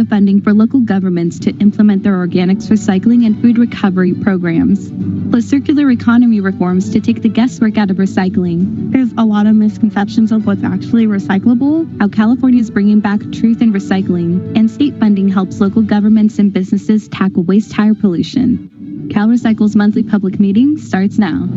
Funding for local governments to implement their organics recycling and food recovery programs, plus circular economy reforms to take the guesswork out of recycling. There's a lot of misconceptions of what's actually recyclable, how California is bringing back truth in recycling, and state funding helps local governments and businesses tackle waste tire pollution. CalRecycle's monthly public meeting starts now.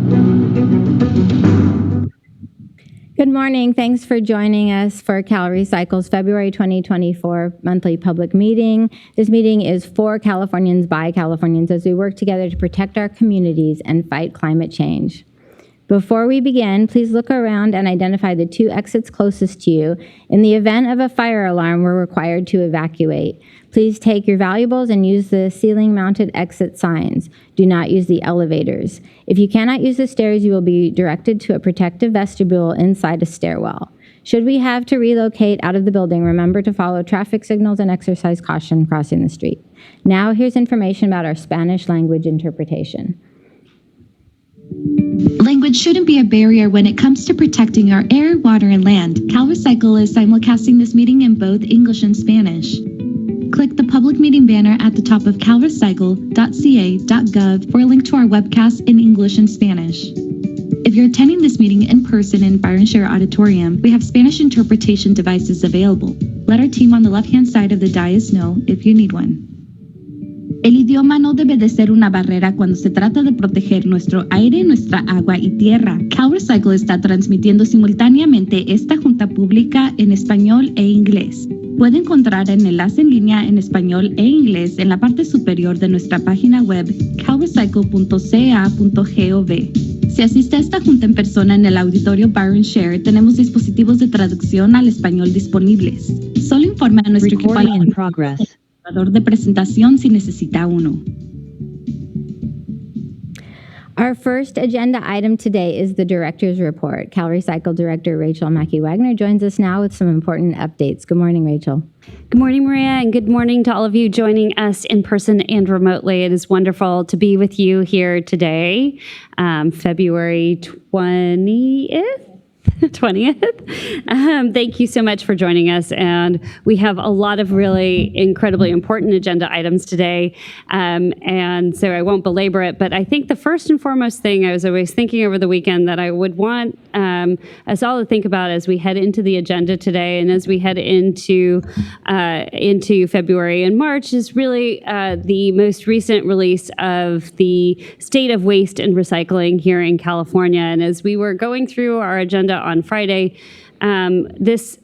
Good morning. Thanks for joining us for CalRecycle's February 2024 monthly public meeting. This meeting is for Californians by Californians as we work together to protect our communities and fight climate change. Before we begin, please look around and identify the 2 exits closest to you. In the event of a fire alarm, we're required to evacuate. Please take your valuables and use the ceiling-mounted exit signs. Do not use the elevators. If you cannot use the stairs, you will be directed to a protective vestibule inside a stairwell. Should we have to relocate out of the building, remember to follow traffic signals and exercise caution crossing the street. Now here's information about our Spanish language interpretation. Language shouldn't be a barrier when it comes to protecting our air, water, and land. CalRecycle is simulcasting this meeting in both English and Spanish. Click the public meeting banner at the top of calrecycle.ca.gov for a link to our webcast in English and Spanish. If you're attending this meeting in person in Fire and Share Auditorium, we have Spanish interpretation devices available. Let our team on the left-hand side of the dais know if you need one. El idioma no debe de ser una barrera cuando se trata de proteger nuestro aire, nuestra agua y tierra. CalRecycle está transmitiendo simultáneamente esta junta pública en español e inglés. Puede encontrar el enlace en línea en español e inglés en la parte superior de nuestra página web calrecycle.ca.gov. Si asiste a esta junta en persona en el auditorio Bar and Share, tenemos dispositivos de traducción al español disponibles. Solo informe a nuestro equipo de presentación si necesita uno. Our first agenda item today is the Director's Report. CalRecycle Director Rachel Mackey-Wagner joins us now with some important updates. Good morning, Rachel. Good morning, Maria, and good morning to all of you joining us in person and remotely. It is wonderful to be with you here today, February 20th. 20th. Thank you so much for joining us. And we have a lot of really incredibly important agenda items today. And so I won't belabor it, but I think the first and foremost thing I was always thinking over the weekend that I would want us all to think about as we head into the agenda today and as we head into February and March is really the most recent release of the state of waste and recycling here in California. And as we were going through our agenda on Friday, this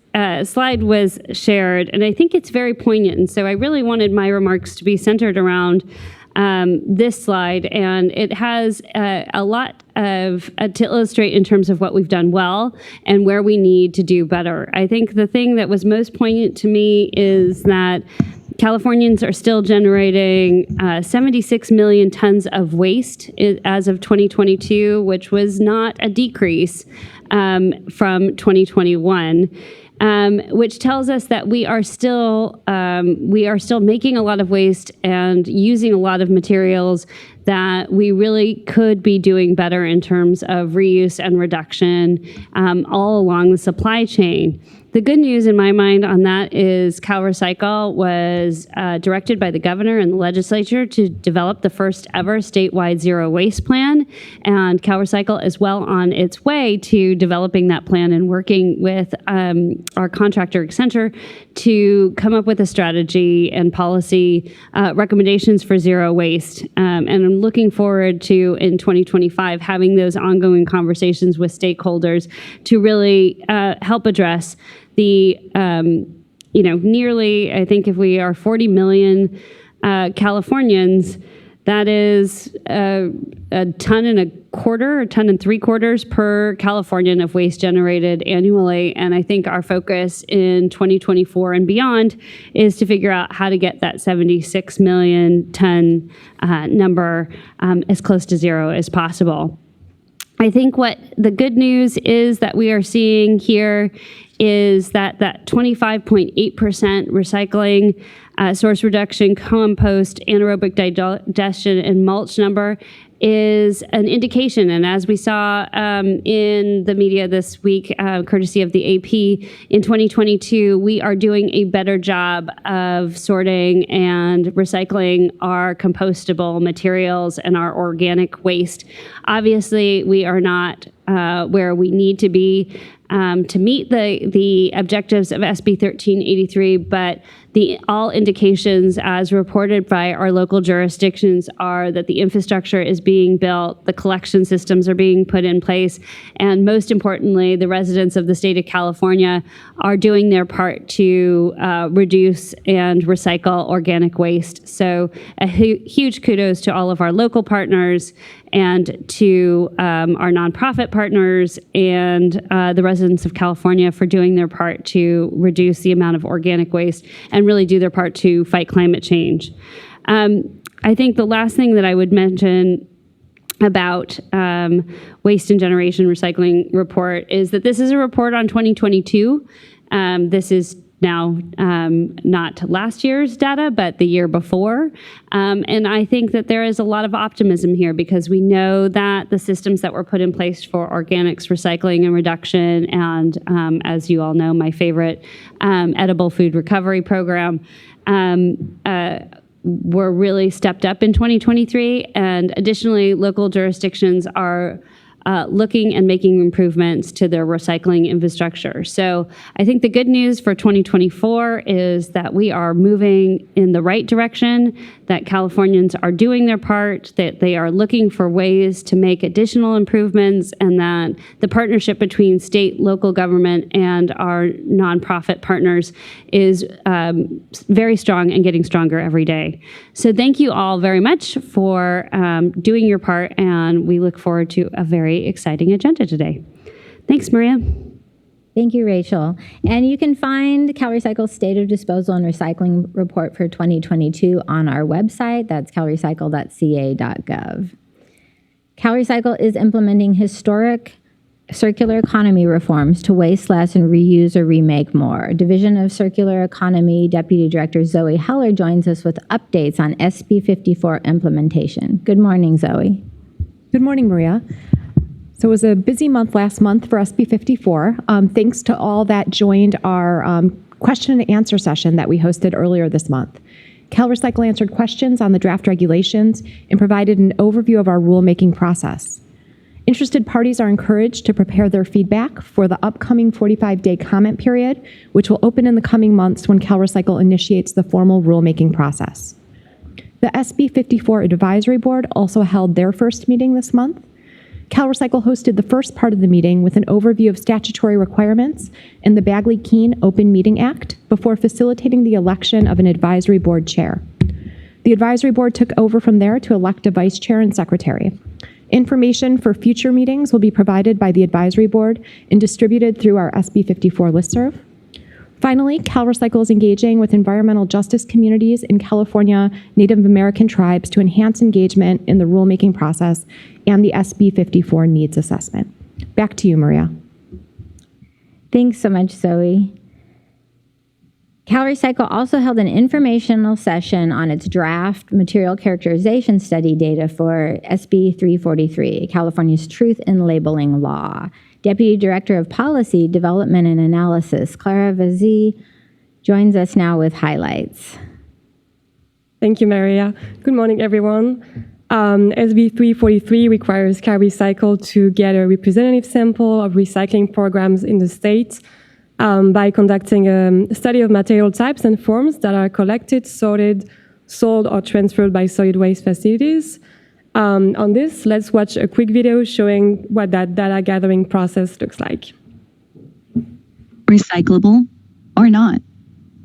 slide was shared, and I think it's very poignant. And so I really wanted my remarks to be centered around this slide, and it has a lot of to illustrate in terms of what we've done well and where we need to do better. I think the thing that was most poignant to me is that Californians are still generating 76 million tons of waste as of 2022, which was not a decrease from 2021, which tells us that we are still making a lot of waste and using a lot of materials that we really could be doing better in terms of reuse and reduction all along the supply chain. The good news in my mind on that is CalRecycle was directed by the governor and the legislature to develop the first ever statewide zero waste plan. And CalRecycle is well on its way to developing that plan and working with our contractor Accenture to come up with a strategy and policy recommendations for zero waste. And I'm looking forward to, in 2025, having those ongoing conversations with stakeholders to really help address the, nearly, I think if we are 40 million Californians, that is a ton and a quarter, a ton and 3/4 per Californian of waste generated annually. And I think our focus in 2024 and beyond is to figure out how to get that 76 million ton number as close to zero as possible. I think what the good news is that we are seeing here is that 25.8% recycling, source reduction, compost, anaerobic digestion, and mulch number is an indication. And as we saw in the media this week, courtesy of the AP, in 2022, we are doing a better job of sorting and recycling our compostable materials and our organic waste. Obviously, we are not where we need to be to meet the objectives of SB 1383, but all indications as reported by our local jurisdictions are that the infrastructure is being built, the collection systems are being put in place, and most importantly, the residents of the state of California are doing their part to reduce and recycle organic waste. So a huge kudos to all of our local partners and to our nonprofit partners and the residents of California for doing their part to reduce the amount of organic waste and really do their part to fight climate change. I think the last thing that I would mention about Waste and Generation Recycling Report is that this is a report on 2022. This is now not last year's data, but the year before. And I think that there is a lot of optimism here because we know that the systems that were put in place for organics recycling and reduction, and as you all know, my favorite edible food recovery program, were really stepped up in 2023. And additionally, local jurisdictions are looking and making improvements to their recycling infrastructure. So I think the good news for 2024 is that we are moving in the right direction, that Californians are doing their part, that they are looking for ways to make additional improvements, and that the partnership between state, local government, and our nonprofit partners is very strong and getting stronger every day. So thank you all very much for doing your part, and we look forward to a very exciting agenda today. Thanks, Maria. Thank you, Rachel. And you can find CalRecycle's State of Disposal and Recycling Report for 2022 on our website. That's calrecycle.ca.gov. CalRecycle is implementing historic circular economy reforms to waste less and reuse or remake more. Division of Circular Economy Deputy Director Zoe Heller joins us with updates on SB 54 implementation. Good morning, Zoe. Good morning, Maria. So it was a busy month last month for SB 54. Thanks to all that joined our question and answer session that we hosted earlier this month. CalRecycle answered questions on the draft regulations and provided an overview of our rulemaking process. Interested parties are encouraged to prepare their feedback for the upcoming 45-day comment period, which will open in the coming months when CalRecycle initiates the formal rulemaking process. The SB 54 Advisory Board also held their first meeting this month. CalRecycle hosted the first part of the meeting with an overview of statutory requirements and the Bagley-Keene Open Meeting Act before facilitating the election of an advisory board chair. The advisory board took over from there to elect a vice chair and secretary. Information for future meetings will be provided by the advisory board and distributed through our SB 54 listserv. Finally, CalRecycle is engaging with environmental justice communities in California Native American tribes to enhance engagement in the rulemaking process and the SB 54 needs assessment. Back to you, Maria. Thanks so much, Zoe. CalRecycle also held an informational session on its draft material characterization study data for SB 343, California's Truth in Labeling Law. Deputy Director of Policy, Development and Analysis, Clara Vazzi, joins us now with highlights. Thank you, Maria. Good morning, everyone. SB 343 requires CalRecycle to get a representative sample of recycling programs in the state by conducting a study of material types and forms that are collected, sorted, sold, or transferred by solid waste facilities. On this, let's watch a quick video showing what that data gathering process looks like. Recyclable or not?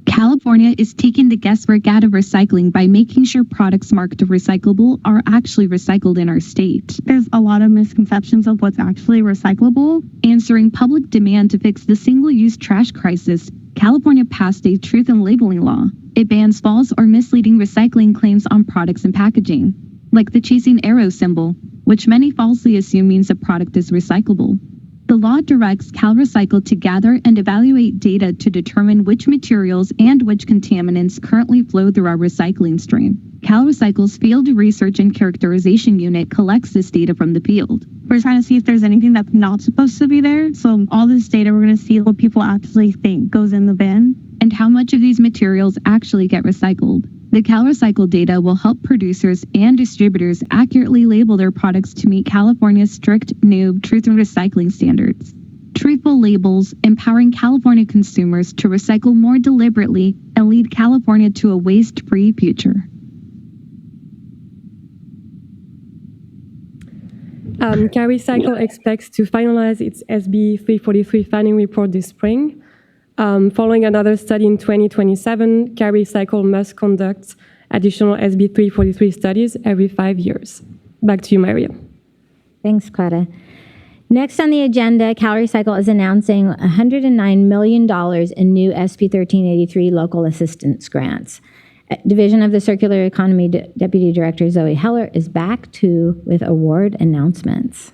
California is taking the guesswork out of recycling by making sure products marked recyclable are actually recycled in our state. There's a lot of misconceptions of what's actually recyclable. Answering public demand to fix the single-use trash crisis, California passed a truth in labeling law. It bans false or misleading recycling claims on products and packaging. like the chasing arrow symbol, which many falsely assume means a product is recyclable. The law directs CalRecycle to gather and evaluate data to determine which materials and which contaminants currently flow through our recycling stream. CalRecycle's Field Research and Characterization Unit collects this data from the field. We're trying to see if there's anything that's not supposed to be there. So all this data, we're going to see what people actually think goes in the bin. And how much of these materials actually get recycled. The CalRecycle data will help producers and distributors accurately label their products to meet California's strict new truth in recycling standards. Truthful labels empowering California consumers to recycle more deliberately and lead California to a waste-free future. CalRecycle expects to finalize its SB 343 finding report this spring. Following another study in 2027, CalRecycle must conduct additional SB 343 studies every 5 years. Back to you, Maria. Thanks, Clara. Next on the agenda, CalRecycle is announcing $109 million in new SB 1383 local assistance grants. Division of the Circular Economy Deputy Director Zoe Heller is back with award announcements.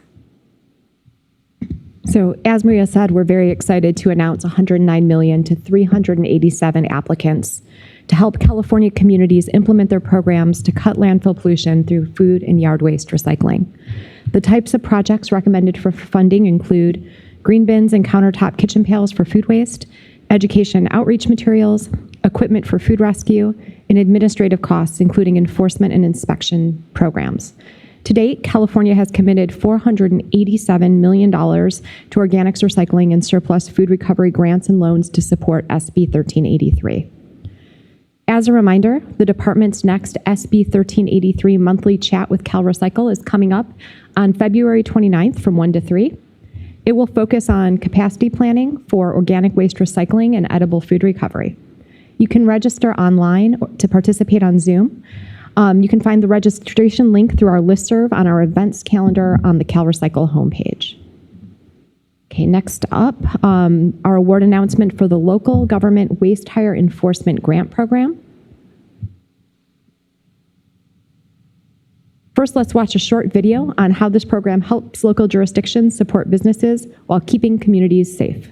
So as Maria said, we're very excited to announce $109 million to 387 applicants to help California communities implement their programs to cut landfill pollution through food and yard waste recycling. The types of projects recommended for funding include green bins and countertop kitchen pails for food waste, education outreach materials, equipment for food rescue, and administrative costs, including enforcement and inspection programs. To date, California has committed $487 million to organics recycling and surplus food recovery grants and loans to support SB 1383. As a reminder, the department's next SB 1383 monthly chat with CalRecycle is coming up on February 29th from 1 to 3. It will focus on capacity planning for organic waste recycling and edible food recovery. You can register online to participate on Zoom. You can find the registration link through our listserv on our events calendar on the CalRecycle homepage. Okay, next up, our award announcement for the Local Government Waste Hire Enforcement Grant Program. First, let's watch a short video on how this program helps local jurisdictions support businesses while keeping communities safe.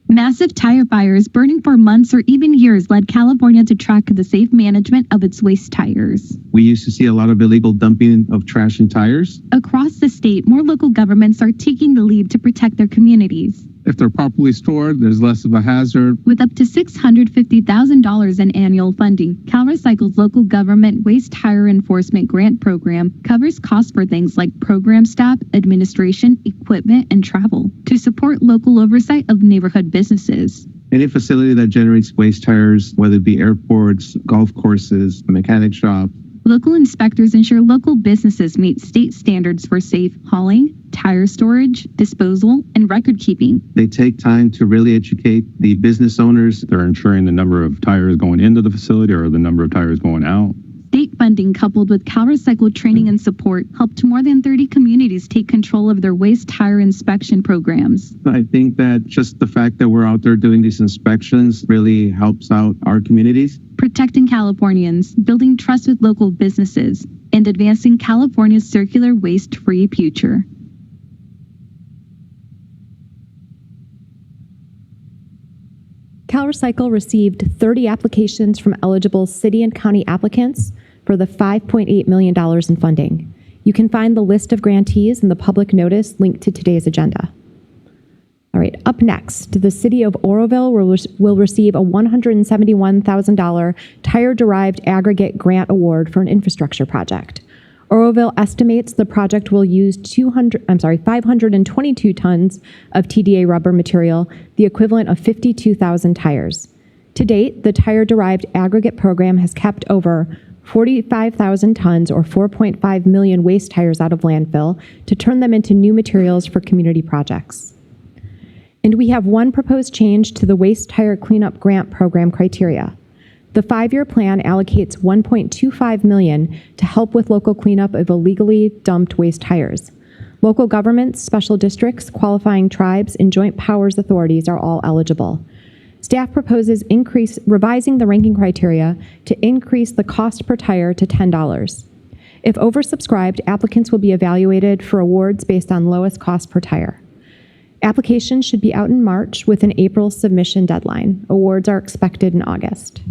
Massive tire fires burning for months or even years led California to track the safe management of its waste tires. We used to see a lot of illegal dumping of trash and tires. Across the state, more local governments are taking the lead to protect their communities. If they're properly stored, there's less of a hazard. With up to $650,000 in annual funding, CalRecycle's Local Government Waste Hire Enforcement Grant Program covers costs for things like program staff, administration, equipment, and travel to support local oversight of neighborhood businesses. Any facility that generates waste tires, whether it be airports, golf courses, a mechanic shop. Local inspectors ensure local businesses meet state standards for safe hauling, tire storage, disposal, and record keeping. They take time to really educate the business owners. They're ensuring the number of tires going into the facility or the number of tires going out. State funding coupled with CalRecycle training and support helped more than 30 communities take control of their waste tire inspection programs. I think that just the fact that we're out there doing these inspections really helps out our communities. Protecting Californians, building trust with local businesses, and advancing California's circular waste-free future. CalRecycle received 30 applications from eligible city and county applicants for the $5.8 million in funding. You can find the list of grantees in the public notice linked to today's agenda. All right, up next, the city of Oroville will receive a $171,000 tire-derived aggregate grant award for an infrastructure project. Oroville estimates the project will use 522 tons of TDA rubber material, the equivalent of 52,000 tires. To date, the tire-derived aggregate program has kept over 45,000 tons or 4.5 million waste tires out of landfill to turn them into new materials for community projects. And we have one proposed change to the waste tire cleanup grant program criteria. The 5-year plan allocates $1.25 million to help with local cleanup of illegally dumped waste tires. Local governments, special districts, qualifying tribes, and joint powers authorities are all eligible. Staff proposes revising the ranking criteria to increase the cost per tire to $10. If oversubscribed, applicants will be evaluated for awards based on lowest cost per tire. Applications should be out in March with an April submission deadline. Awards are expected in August.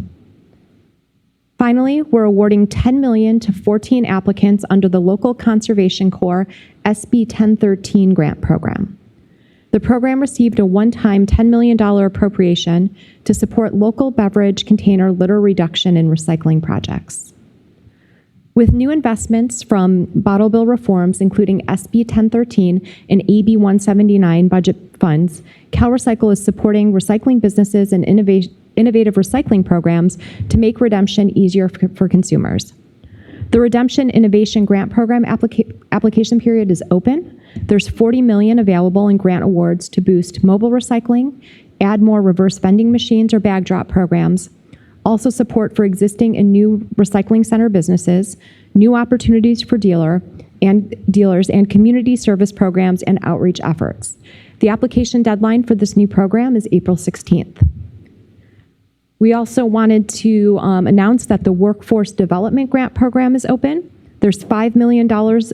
Finally, we're awarding $10 million to 14 applicants under the Local Conservation Corps SB 1013 grant program. The program received a one-time $10 million appropriation to support local beverage container litter reduction and recycling projects. With new investments from bottle bill reforms, including SB 1013 and AB 179 budget funds, CalRecycle is supporting recycling businesses and innovative recycling programs to make redemption easier for consumers. The Redemption Innovation Grant Program application period is open. There's $40 million available in grant awards to boost mobile recycling, add more reverse vending machines or bag drop programs, also support for existing and new recycling center businesses, new opportunities for dealers, and community service programs and outreach efforts. The application deadline for this new program is April 16th. We also wanted to announce that the Workforce Development Grant Program is open. There's $5 million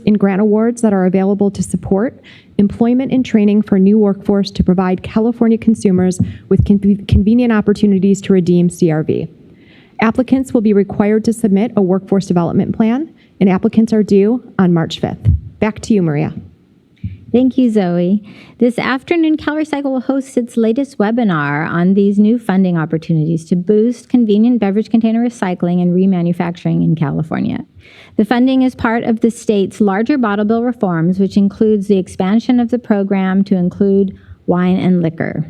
in grant awards that are available to support employment and training for new workforce to provide California consumers with convenient opportunities to redeem CRV. Applicants will be required to submit a workforce development plan, and applicants are due on March 5th. Back to you, Maria. Thank you, Zoe. This afternoon, CalRecycle will host its latest webinar on these new funding opportunities to boost convenient beverage container recycling and remanufacturing in California. The funding is part of the state's larger bottle bill reforms, which includes the expansion of the program to include wine and liquor.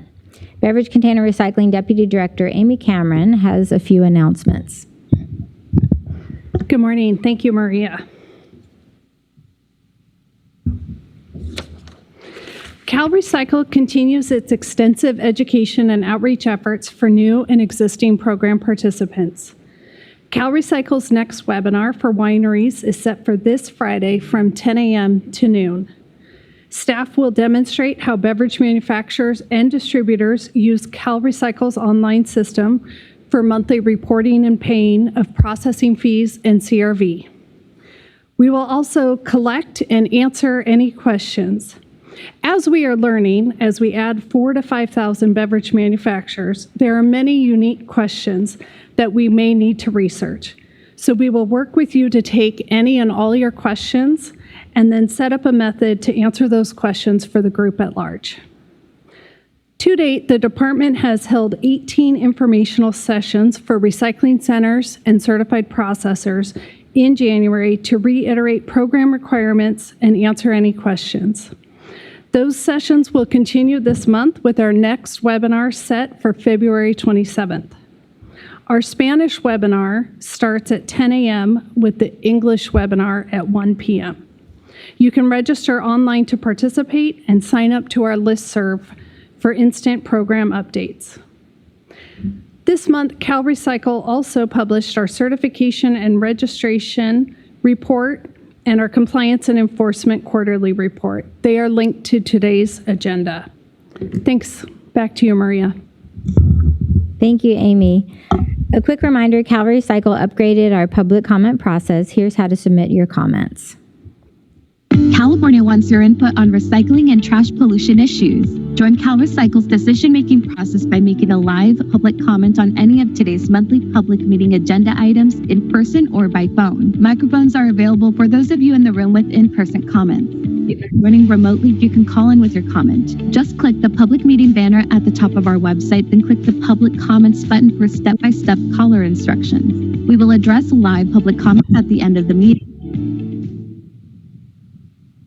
Beverage Container Recycling Deputy Director Amy Cameron has a few announcements. Good morning. Thank you, Maria. CalRecycle continues its extensive education and outreach efforts for new and existing program participants. CalRecycle's next webinar for wineries is set for this Friday from 10 a.m. to noon. Staff will demonstrate how beverage manufacturers and distributors use CalRecycle's online system for monthly reporting and paying of processing fees and CRV. We will also collect and answer any questions. As we are learning, as we add 4,000 to 5,000 beverage manufacturers, there are many unique questions that we may need to research. So we will work with you to take any and all your questions and then set up a method to answer those questions for the group at large. To date, the department has held 18 informational sessions for recycling centers and certified processors in January to reiterate program requirements and answer any questions. Those sessions will continue this month with our next webinar set for February 27th. Our Spanish webinar starts at 10 a.m. with the English webinar at 1 p.m. You can register online to participate and sign up to our listserv for instant program updates. This month, CalRecycle also published our certification and registration report and our compliance and enforcement quarterly report. They are linked to today's agenda. Thanks. Back to you, Maria. Thank you, Amy. A quick reminder, CalRecycle upgraded our public comment process. Here's how to submit your comments. California wants your input on recycling and trash pollution issues. Join CalRecycle's decision-making process by making a live public comment on any of today's monthly public meeting agenda items in person or by phone. Microphones are available for those of you in the room with in-person comments. If you're running remotely, you can call in with your comment. Just click the public meeting banner at the top of our website, then click the public comments button for step-by-step caller instructions. We will address live public comments at the end of the meeting.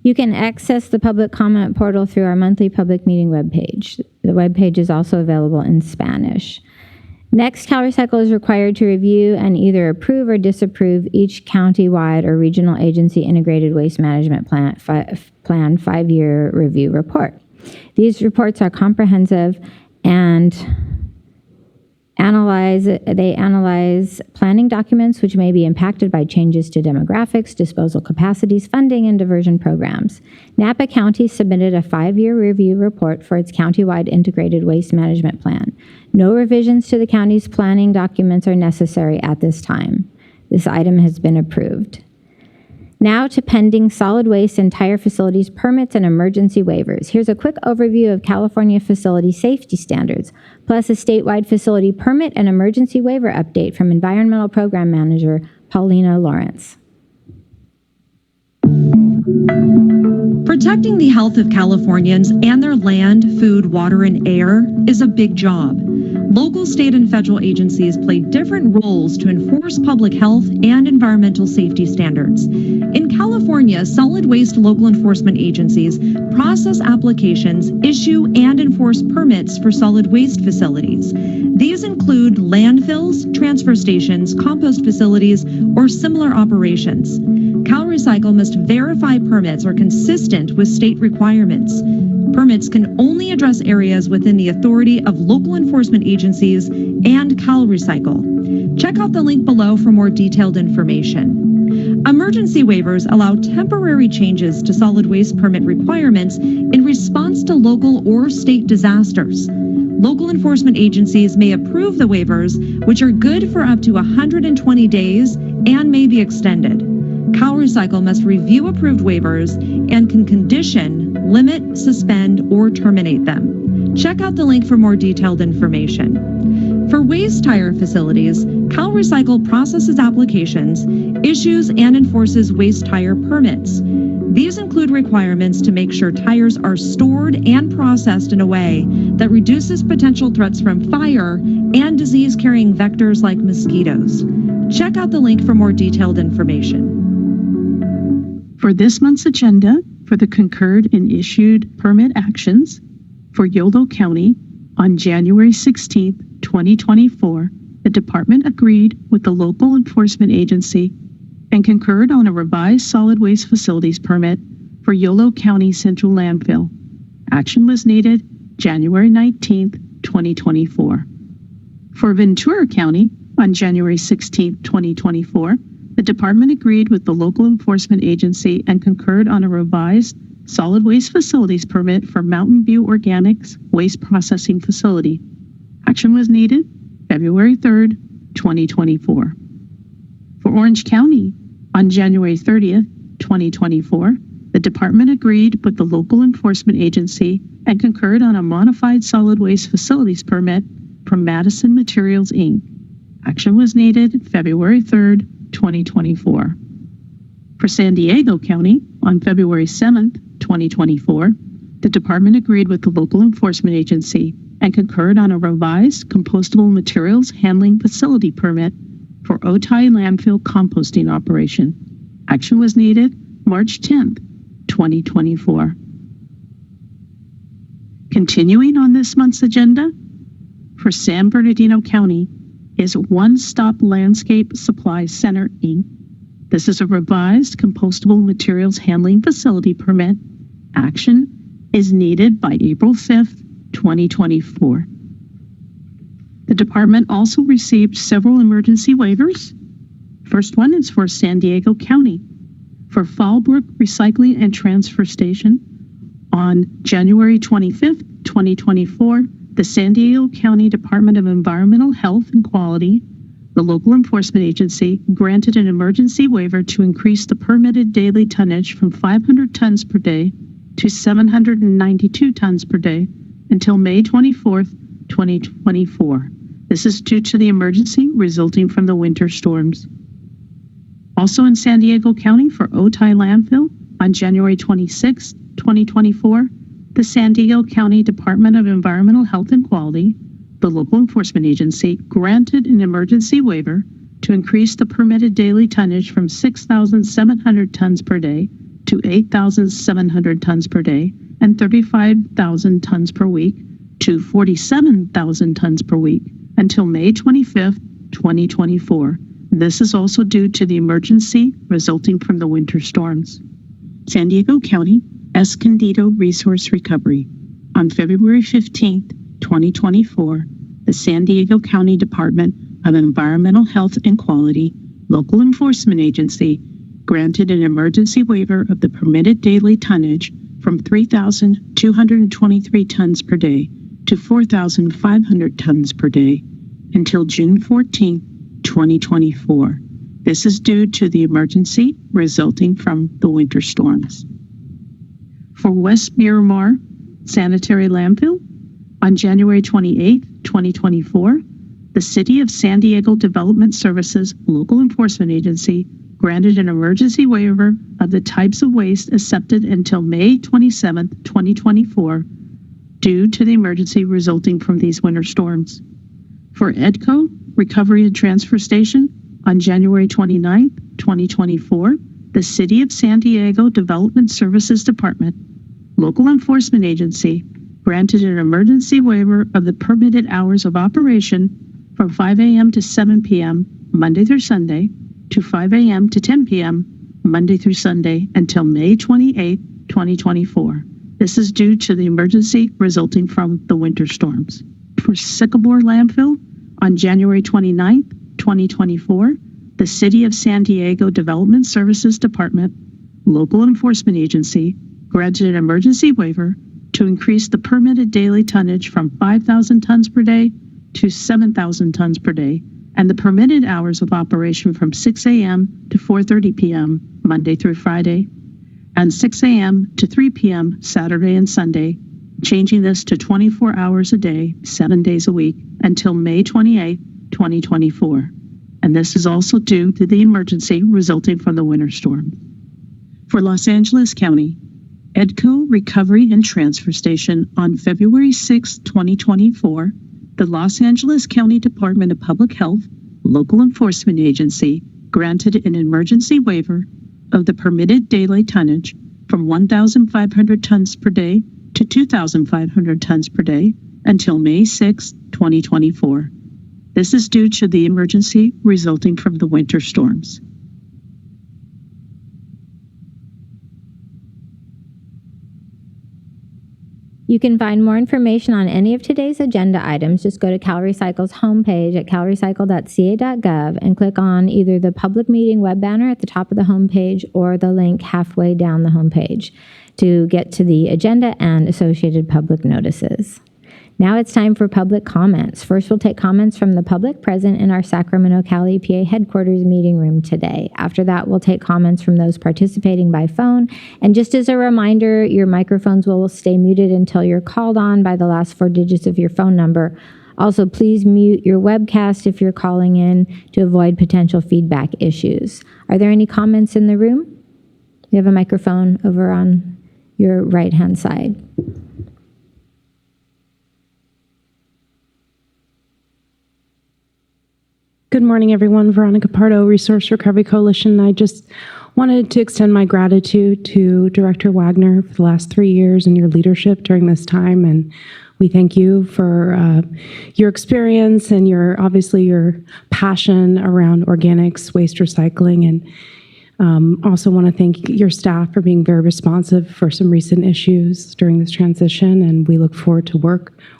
You can access the public comment portal through our monthly public meeting webpage. The webpage is also available in Spanish. Next, CalRecycle is required to review and either approve or disapprove each county-wide or regional agency integrated waste management plan 5-year review report. These reports are comprehensive and they analyze planning documents which may be impacted by changes to demographics, disposal capacities, funding, and diversion programs. Napa County submitted a 5-year review report for its countywide integrated waste management plan. No revisions to the county's planning documents are necessary at this time. This item has been approved. Now to pending solid waste and tire facilities permits and emergency waivers. Here's a quick overview of California facility safety standards, plus a statewide facility permit and emergency waiver update from Environmental Program Manager Paulina Lawrence. Protecting the health of Californians and their land, food, water, and air is a big job. Local, state, and federal agencies play different roles to enforce public health and environmental safety standards. In California, solid waste local enforcement agencies process applications, issue, and enforce permits for solid waste facilities. These include landfills, transfer stations, compost facilities, or similar operations. CalRecycle must verify permits are consistent with state requirements. Permits can only address areas within the authority of local enforcement agencies and CalRecycle. Check out the link below for more detailed information. Emergency waivers allow temporary changes to solid waste permit requirements in response to local or state disasters. Local enforcement agencies may approve the waivers, which are good for up to 120 days and may be extended. CalRecycle must review approved waivers and can condition, limit, suspend, or terminate them. Check out the link for more detailed information. For waste tire facilities, CalRecycle processes applications, issues, and enforces waste tire permits. These include requirements to make sure tires are stored and processed in a way that reduces potential threats from fire and disease-carrying vectors like mosquitoes. Check out the link for more detailed information. For this month's agenda, for the concurred and issued permit actions for Yolo County on January 16, 2024, the department agreed with the local enforcement agency and concurred on a revised solid waste facilities permit for Yolo County Central Landfill. Action was needed January 19, 2024. For Ventura County on January 16, 2024, the department agreed with the local enforcement agency and concurred on a revised solid waste facilities permit for Mountain View Organics Waste Processing Facility. Action was needed February 3rd, 2024. For Orange County, on January 30th, 2024, the department agreed with the local enforcement agency and concurred on a modified solid waste facilities permit from Madison Materials, Inc. Action was needed February 3rd, 2024. For San Diego County, on February 7th, 2024, the department agreed with the local enforcement agency and concurred on a revised compostable materials handling facility permit for Otay landfill composting operation. Action was needed March 10th, 2024. Continuing on this month's agenda, for San Bernardino County is One Stop Landscape Supply Center, Inc. This is a revised compostable materials handling facility permit. Action is needed by April 5th, 2024. The department also received several emergency waivers. First one is for San Diego County. For Fallbrook Recycling and Transfer Station, on January 25th, 2024, the San Diego County Department of Environmental Health and Quality, the local enforcement agency, granted an emergency waiver to increase the permitted daily tonnage from 500 tons per day to 792 tons per day until May 24th, 2024. This is due to the emergency resulting from the winter storms. Also in San Diego County for Otay Landfill, on January 26, 2024, the San Diego County Department of Environmental Health and Quality, the local enforcement agency, granted an emergency waiver to increase the permitted daily tonnage from 6,700 tons per day to 8,700 tons per day and 35,000 tons per week to 47,000 tons per week until May 25th, 2024. This is also due to the emergency resulting from the winter storms. San Diego County Escondido Resource Recovery. On February 15th, 2024, the San Diego County Department of Environmental Health and Quality, local enforcement agency, granted an emergency waiver of the permitted daily tonnage from 3,223 tons per day to 4,500 tons per day until June 14, 2024. This is due to the emergency resulting from the winter storms. For West Miramar Sanitary Landfill, on January 28, 2024, the City of San Diego Development Services Local Enforcement Agency granted an emergency waiver of the types of waste accepted until May 27, 2024, due to the emergency resulting from these winter storms. For EDCO Recovery and Transfer Station, on January 29, 2024, the City of San Diego Development Services Department Local Enforcement Agency granted an emergency waiver of the permitted hours of operation from 5 a.m. to 7 p.m. Monday through Sunday to 5 a.m. to 10 p.m. Monday through Sunday until May 28, 2024. This is due to the emergency resulting from the winter storms. For Sycamore Landfill, on January 29, 2024, the City of San Diego Development Services Department Local Enforcement Agency granted an emergency waiver to increase the permitted daily tonnage from 5,000 tons per day to 7,000 tons per day, and the permitted hours of operation from 6 a.m. to 4:30 p.m. Monday through Friday, and 6 a.m. to 3 p.m. Saturday and Sunday, changing this to 24 hours a day, 7 days a week, until May 28, 2024. And this is also due to the emergency resulting from the winter storm. For Los Angeles County, EDCO Recovery and Transfer Station, on February 6, 2024, the Los Angeles County Department of Public Health Local Enforcement Agency granted an emergency waiver of the permitted daily tonnage from 1,500 tons per day to 2,500 tons per day until May 6, 2024. This is due to the emergency resulting from the winter storms. You can find more information on any of today's agenda items. Just go to CalRecycle's homepage at calrecycle.ca.gov and click on either the public meeting web banner at the top of the homepage or the link halfway down the homepage to get to the agenda and associated public notices. Now it's time for public comments. First, we'll take comments from the public present in our Sacramento Cal EPA headquarters meeting room today. After that, we'll take comments from those participating by phone. And just as a reminder, your microphones will stay muted until you're called on by the last 4 digits of your phone number. Also, please mute your webcast if you're calling in to avoid potential feedback issues. Are there any comments in the room? You have a microphone over on your right-hand side. Good morning, everyone. Veronica Pardo, Resource Recovery Coalition. I just wanted to extend my gratitude to Director Wagner for the last 3 years and your leadership during this time. And we thank you for your experience and obviously your passion around organics, waste recycling, and also want to thank your staff for being very responsive for some recent issues during this transition. And we look forward to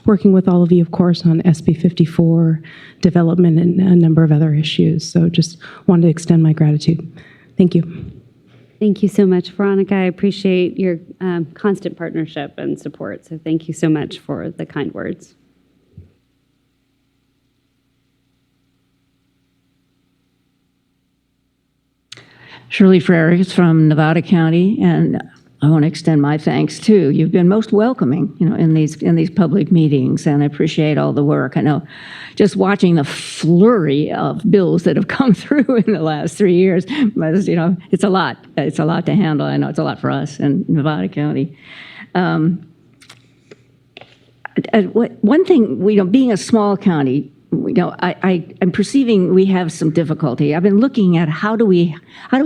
working with all of you, of course, on SB 54 development and a number of other issues. So just wanted to extend my gratitude. Thank you. Thank you so much, Veronica. I appreciate your constant partnership and support. So thank you so much for the kind words. Shirley Frerichs from Nevada County, and I want to extend my thanks too. You've been most welcoming, in these public meetings, and I appreciate all the work. I know, just watching the flurry of bills that have come through in the last 3 years, it's a lot. It's a lot to handle. I know it's a lot for us in Nevada County. One thing, being a small county, I'm perceiving we have some difficulty. I've been looking at how do we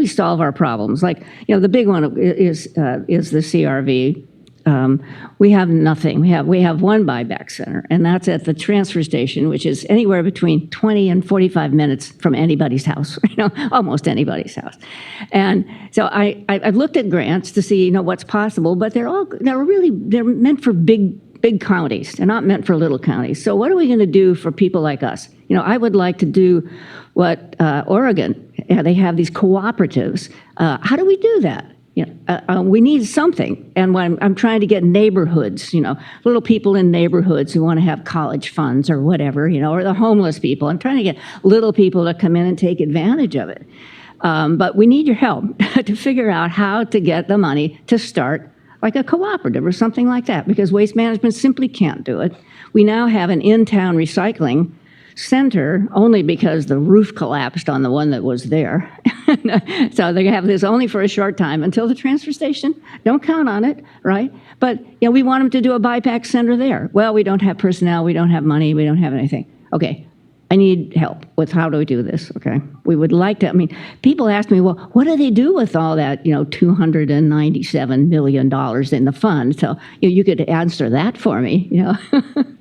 solve our problems. Like, the big one is the CRV. We have nothing. We have one buyback center, and that's at the transfer station, which is anywhere between 20 and 45 minutes from anybody's house. Almost anybody's house. And so I've looked at grants to see what's possible, but they're meant for big counties. They're not meant for little counties. So what are we going to do for people like us? I would like to do what Oregon, they have these cooperatives. How do we do that? we need something. And when I'm trying to get neighborhoods, little people in neighborhoods who want to have college funds or whatever, or the homeless people. I'm trying to get little people to come in and take advantage of it. But we need your help to figure out how to get the money to start like a cooperative or something like that, because Waste Management simply can't do it. We now have an in-town recycling center only because the roof collapsed on the one that was there. So they have this only for a short time until the transfer station. Don't count on it, right? But we want them to do a buyback center there. Well, we don't have personnel, we don't have money, we don't have anything. Okay, I need help with how do we do this, okay? We would like to, people ask me, well, what do they do with all that, $297 million in the fund? So you could answer that for me,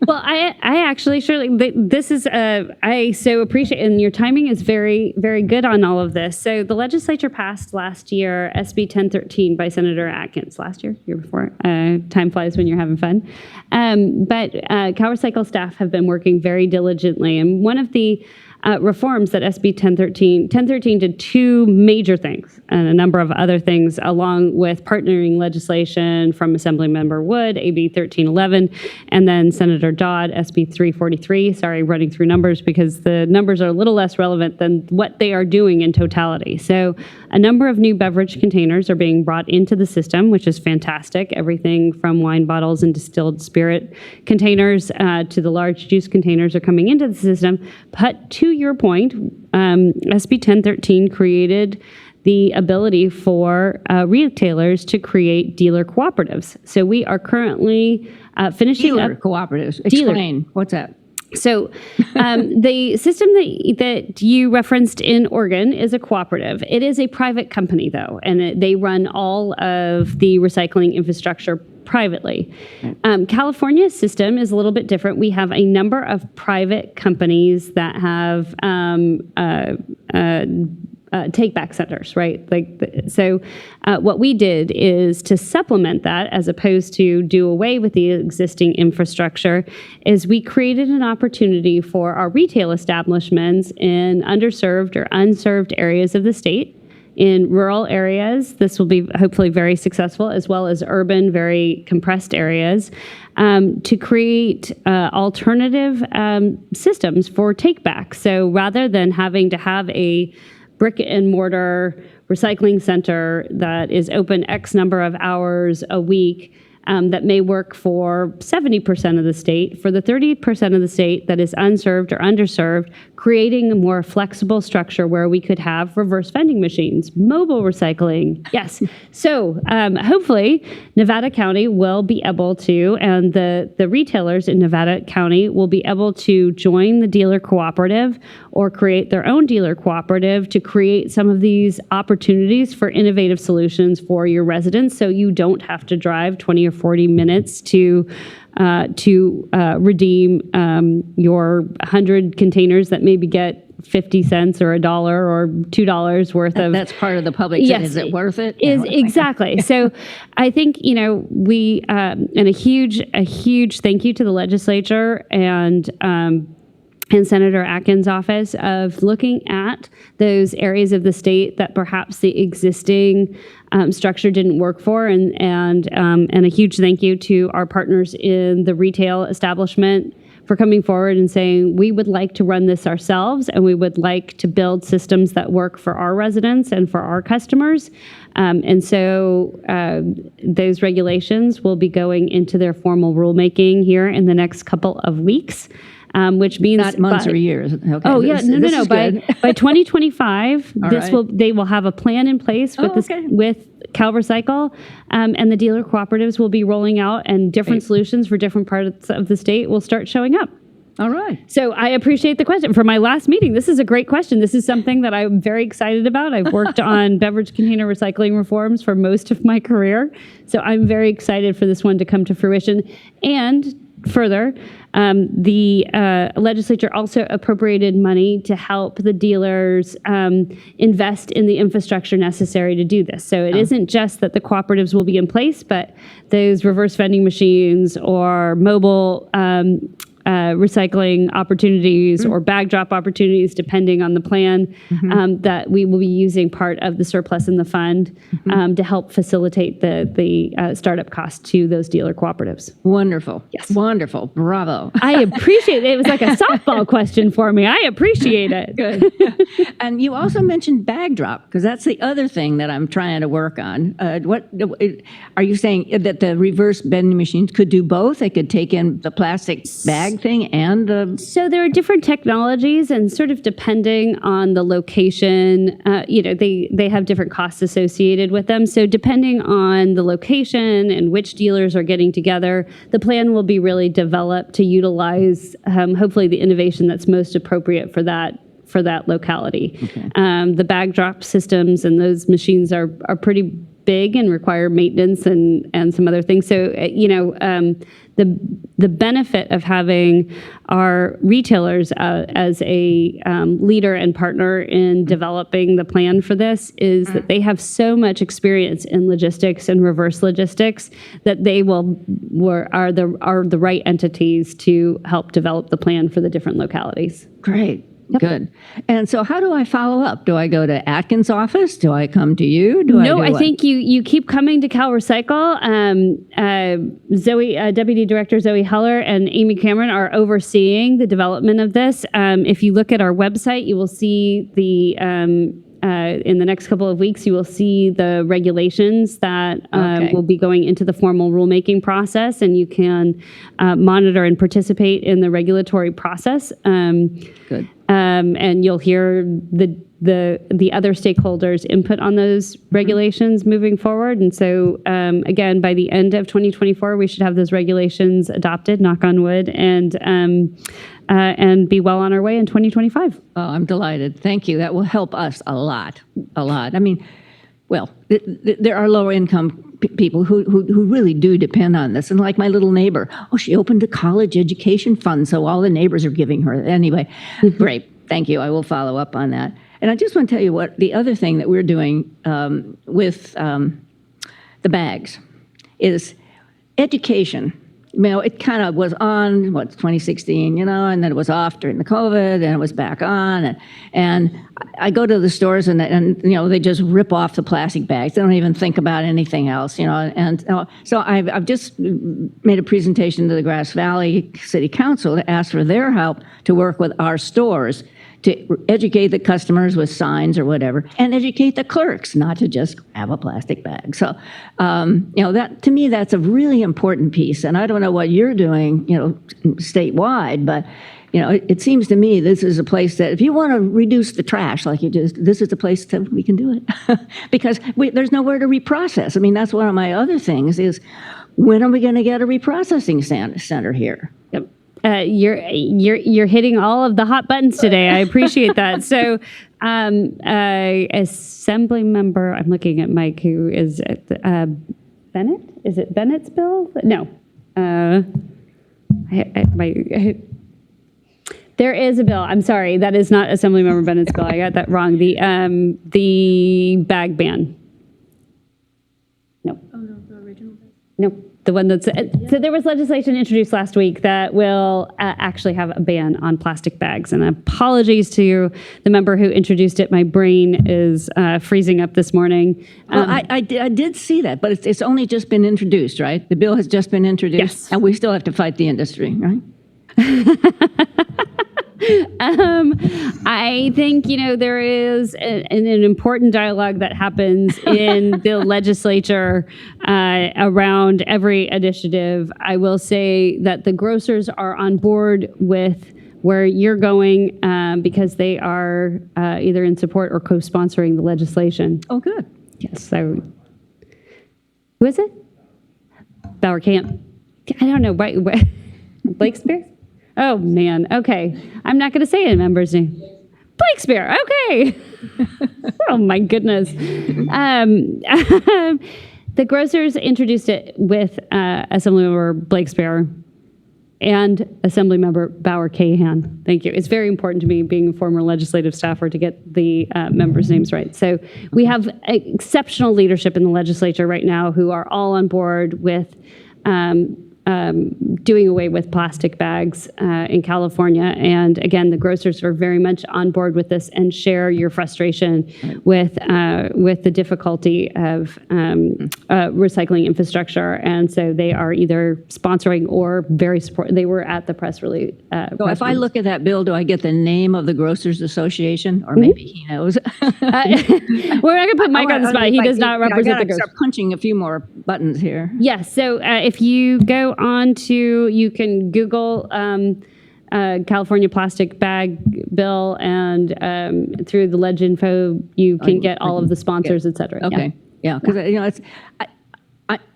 Well, I actually, Shirley, this is, I so appreciate, and your timing is very, very good on all of this. So the legislature passed last year SB 1013 by Senator Atkins, year before. Time flies when you're having fun. But CalRecycle staff have been working very diligently, and one of the reforms that SB 1013 did two major things and a number of other things, along with partnering legislation from Assemblymember Wood, AB 1311, and then Senator Dodd, SB 343. Sorry, running through numbers because the numbers are a little less relevant than what they are doing in totality. So a number of new beverage containers are being brought into the system, which is fantastic. Everything from wine bottles and distilled spirit containers to the large juice containers are coming into the system. But to your point, SB 1013 created the ability for retailers to create dealer cooperatives. So we are currently finishing dealer up cooperatives. Explain. What's that? So the system that you referenced in Oregon is a cooperative. It is a private company, though, and they run all of the recycling infrastructure privately. California's system is a little bit different. We have a number of private companies that have take-back centers, right? So what we did is to supplement that, as opposed to do away with the existing infrastructure, is we created an opportunity for our retail establishments in underserved or unserved areas of the state. In rural areas, this will be hopefully very successful, as well as urban, very compressed areas, to create alternative systems for take-back. So rather than having to have a brick and mortar recycling center that is open X number of hours a week, that may work for 70% of the state, for the 30% of the state that is unserved or underserved, creating a more flexible structure where we could have reverse vending machines, mobile recycling. Yes. So hopefully Nevada County will be able to, and the retailers in Nevada County will be able to join the dealer cooperative or create their own dealer cooperative to create some of these opportunities for innovative solutions for your residents, so you don't have to drive 20 or 40 minutes to redeem your 100 containers that maybe get 50 cents or $1 or $2 worth of. That's part of the public. Yes, is it worth it? Exactly. So I think, we, and a huge thank you to the legislature and Senator Atkins' office of looking at those areas of the state that perhaps the existing structure didn't work for, and a huge thank you to our partners in the retail establishment for coming forward and saying, we would like to run this ourselves, and we would like to build systems that work for our residents and for our customers. And so those regulations will be going into their formal rulemaking here in the next couple of weeks. Which means not months or years. Okay. Oh yeah, no. By 2025, they will have a plan in place with with CalRecycle, and the dealer cooperatives will be rolling out, and different solutions for different parts of the state will start showing up. All right. So I appreciate the question. For my last meeting, this is a great question. This is something that I'm very excited about. I've worked on beverage container recycling reforms for most of my career, so I'm very excited for this one to come to fruition. And further, the legislature also appropriated money to help the dealers invest in the infrastructure necessary to do this. So it isn't just that the cooperatives will be in place, but those reverse vending machines or mobile recycling opportunities or bag drop opportunities, depending on the plan, that we will be using part of the surplus in the fund to help facilitate the startup costs to those dealer cooperatives. Wonderful. Yes. Wonderful. Bravo. I appreciate it. It was like a softball question for me. I appreciate it. Good. And you also mentioned bag drop, because that's the other thing that I'm trying to work on. What are you saying, that the reverse vending machines could do both? They could take in the plastic bag thing and the... So there are different technologies, and sort of depending on the location, they have different costs associated with them. So depending on the location and which dealers are getting together, the plan will be really developed to utilize hopefully the innovation that's most appropriate for that locality. Okay. The bag drop systems and those machines are pretty big and require maintenance and some other things. So, the benefit of having our retailers as a leader and partner in developing the plan for this is that they have so much experience in logistics and reverse logistics that they are the right entities to help develop the plan for the different localities. Great. Yep. Good. And so how do I follow up? Do I go to Atkins' office? Do I come to you? I think you keep coming to CalRecycle. Deputy Director Zoe Heller and Amy Cameron are overseeing the development of this. If you look at our website, you will see in the next couple of weeks, you will see the regulations that will be going into the formal rulemaking process, and you can monitor and participate in the regulatory process. Good. And you'll hear the other stakeholders' input on those regulations moving forward. And so, again, by the end of 2024, we should have those regulations adopted, knock on wood, and be well on our way in 2025. Oh, I'm delighted. Thank you. That will help us a lot. I mean, well, there are lower income people who really do depend on this. And like my little neighbor, she opened a college education fund, so all the neighbors are giving her. Anyway, great. Thank you. I will follow up on that. And I just want to tell you what the other thing that we're doing with the bags is education. It kind of was on, 2016, and then it was off during the COVID, and it was back on. And I go to the stores, and they just rip off the plastic bags. They don't even think about anything else, And so I've just made a presentation to the Grass Valley City Council to ask for their help to work with our stores to educate the customers with signs or whatever, and educate the clerks not to just have a plastic bag. So, that to me, that's a really important piece. And I don't know what you're doing, statewide, but it seems to me this is a place that if you want to reduce the trash, like this is a place that we can do it, because there's nowhere to reprocess. I mean, that's one of my other things is, when are we going to get a reprocessing center here? Yep. You're hitting all of the hot buttons today. I appreciate that. So, Assembly Member, I'm looking at Mike, who is Bennett. Is it Bennett's bill? No. There is a bill. I'm sorry, that is not Assemblymember Bennett's bill. I got that wrong. The bag ban. No. Oh no, the original. No. The one that's, so there was legislation introduced last week that will actually have a ban on plastic bags. And apologies to the member who introduced it. My brain is freezing up this morning. Well, I did see that, but it's only just been introduced, right? The bill has just been introduced, yes. And we still have to fight the industry, right? I think, there is an important dialogue that happens in the legislature around every initiative. I will say that the grocers are on board with where you're going because they are either in support or co-sponsoring the legislation. Oh, good. Yes. So, who is it? Bauer Camp. I don't know. Blake Spears? Oh, man. Okay. I'm not going to say a member's name. Blake Spear. Okay. Oh, my goodness. The grocers introduced it with Assemblymember Blake Spear and Assemblymember Bauer Cahan. Thank you. It's very important to me, being a former legislative staffer, to get the members' names right. So we have exceptional leadership in the legislature right now who are all on board with doing away with plastic bags in California. And again, the grocers are very much on board with this and share your frustration with the difficulty of recycling infrastructure. And so they are either sponsoring or very supportive. They were at the press release. So if I look at that bill, do I get the name of the Grocers Association? Or maybe he knows. We're not going to put Mike on the spot. He does not represent the grocers. Start punching a few more buttons here. Yes. So if you go on to, you can Google California plastic bag bill, and through the Ledge Info, you can get all of the sponsors, et cetera. Okay. Yeah. Because, it's,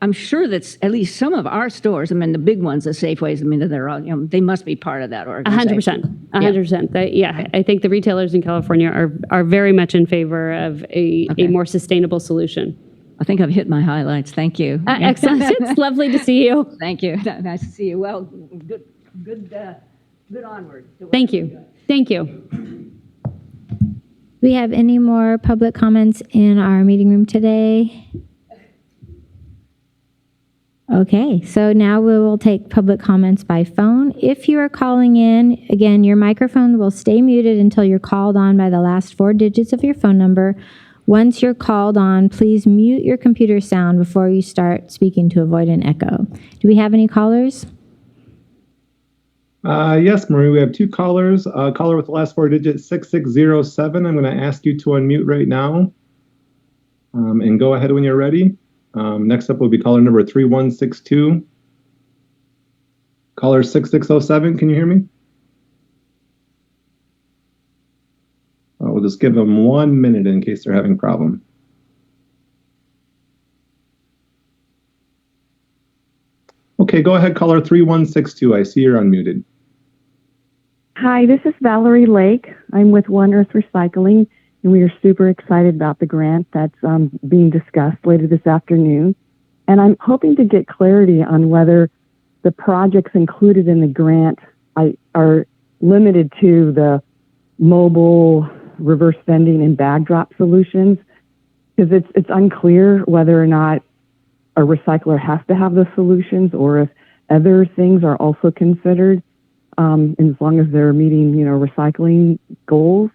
I'm sure that's at least some of our stores, I mean, the big ones, the Safeways, I mean, they're all, they must be part of that organization. 100%. Yeah. I think the retailers in California are very much in favor of a more sustainable solution. I think I've hit my highlights. Thank you. Excellent. It's lovely to see you. Thank you. Nice to see you. Well, good onward. Thank you. Thank you. Do we have any more public comments in our meeting room today? Okay, so now we will take public comments by phone. If you are calling in, again, your microphone will stay muted until you're called on by the last 4 digits of your phone number. Once you're called on, please mute your computer sound before you start speaking to avoid an echo. Do we have any callers? Yes, Marie, we have 2 callers. Caller with the last 4 digits, 6607. I'm going to ask you to unmute right now. And go ahead when you're ready. Next up will be caller number 3162. Caller 6607, can you hear me? We'll just give them 1 minute in case they're having a problem. Okay, go ahead, caller 3162. I see you're unmuted. Hi, this is Valerie Lake. I'm with One Earth Recycling, and we are super excited about the grant that's being discussed later this afternoon. And I'm hoping to get clarity on whether the projects included in the grant are limited to the mobile reverse vending and bag drop solutions, because it's unclear whether or not a recycler has to have those solutions or if other things are also considered, as long as they're meeting, recycling goals.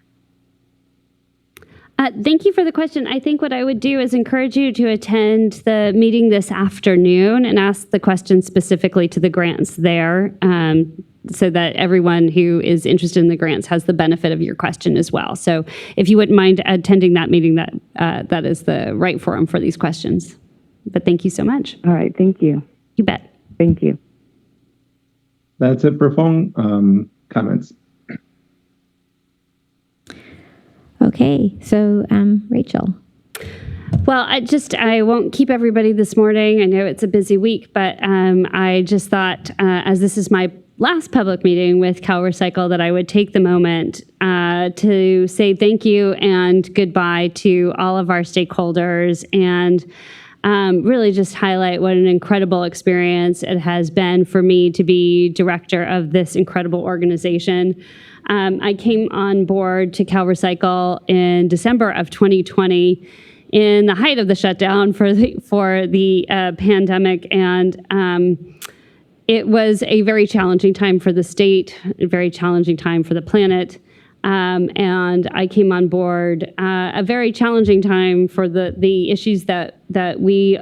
Thank you for the question. I think what I would do is encourage you to attend the meeting this afternoon and ask the question specifically to the grants there, so that everyone who is interested in the grants has the benefit of your question as well. So if you wouldn't mind attending that meeting, that is the right forum for these questions. But thank you so much. All right. Thank you. You bet. Thank you. That's it for phone comments. Okay, so Rachel. Well, I won't keep everybody this morning. I know it's a busy week, but I just thought, as this is my last public meeting with CalRecycle, that I would take the moment to say thank you and goodbye to all of our stakeholders, and really just highlight what an incredible experience it has been for me to be director of this incredible organization. I came on board to CalRecycle in December of 2020 in the height of the shutdown for the pandemic, and it was a very challenging time for the state, a very challenging time for the planet. And I came on board a very challenging time for the issues that we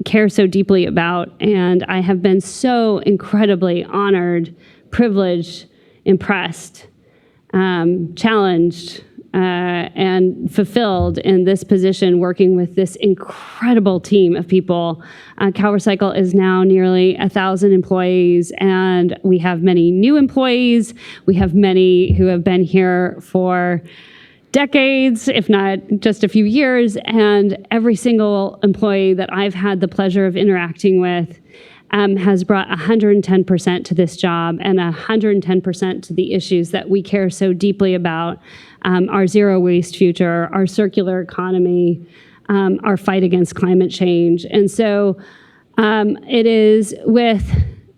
care so deeply about. And I have been so incredibly honored, privileged, impressed, challenged, and fulfilled in this position, working with this incredible team of people. CalRecycle is now nearly 1,000 employees, and we have many new employees. We have many who have been here for decades, if not just a few years, and every single employee that I've had the pleasure of interacting with has brought 110% to this job and 110% to the issues that we care so deeply about, our zero waste future, our circular economy, our fight against climate change. And so it is with,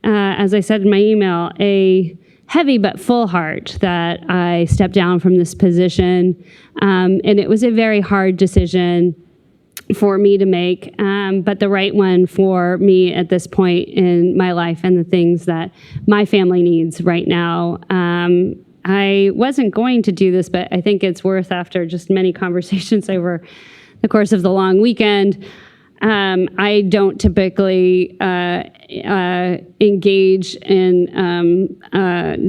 as I said in my email, a heavy but full heart that I stepped down from this position. And it was a very hard decision. for me to make, but the right one for me at this point in my life and the things that my family needs right now. I wasn't going to do this, but I think it's worth, after just many conversations over the course of the long weekend. I don't typically engage in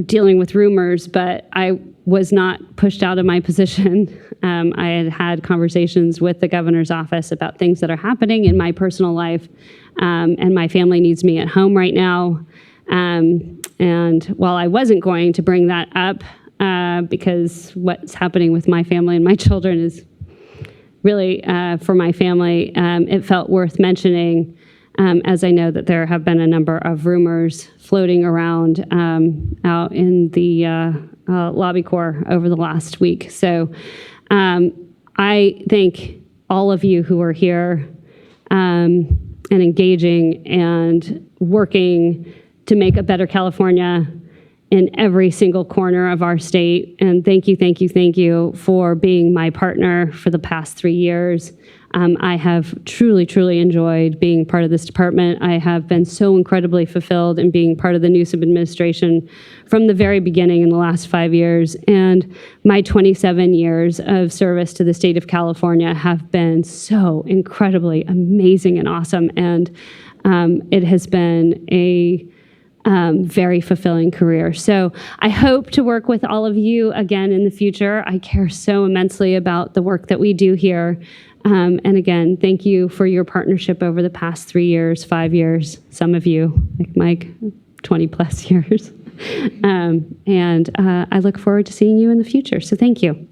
dealing with rumors, but I was not pushed out of my position. I had had conversations with the governor's office about things that are happening in my personal life, and my family needs me at home right now. And while I wasn't going to bring that up, because what's happening with my family and my children is really for my family, it felt worth mentioning, as I know that there have been a number of rumors floating around out in the lobby corps over the last week. So I thank all of you who are here and engaging and working to make a better California in every single corner of our state. And thank you, thank you, thank you for being my partner for the past 3 years. I have truly, truly enjoyed being part of this department. I have been so incredibly fulfilled in being part of the Newsom administration from the very beginning in the last 5 years. And my 27 years of service to the state of California have been so incredibly amazing and awesome. And it has been a very fulfilling career. So I hope to work with all of you again in the future. I care so immensely about the work that we do here. And again, thank you for your partnership over the past 3 years, 5 years, some of you, like Mike, 20 plus years. And I look forward to seeing you in the future. So thank you.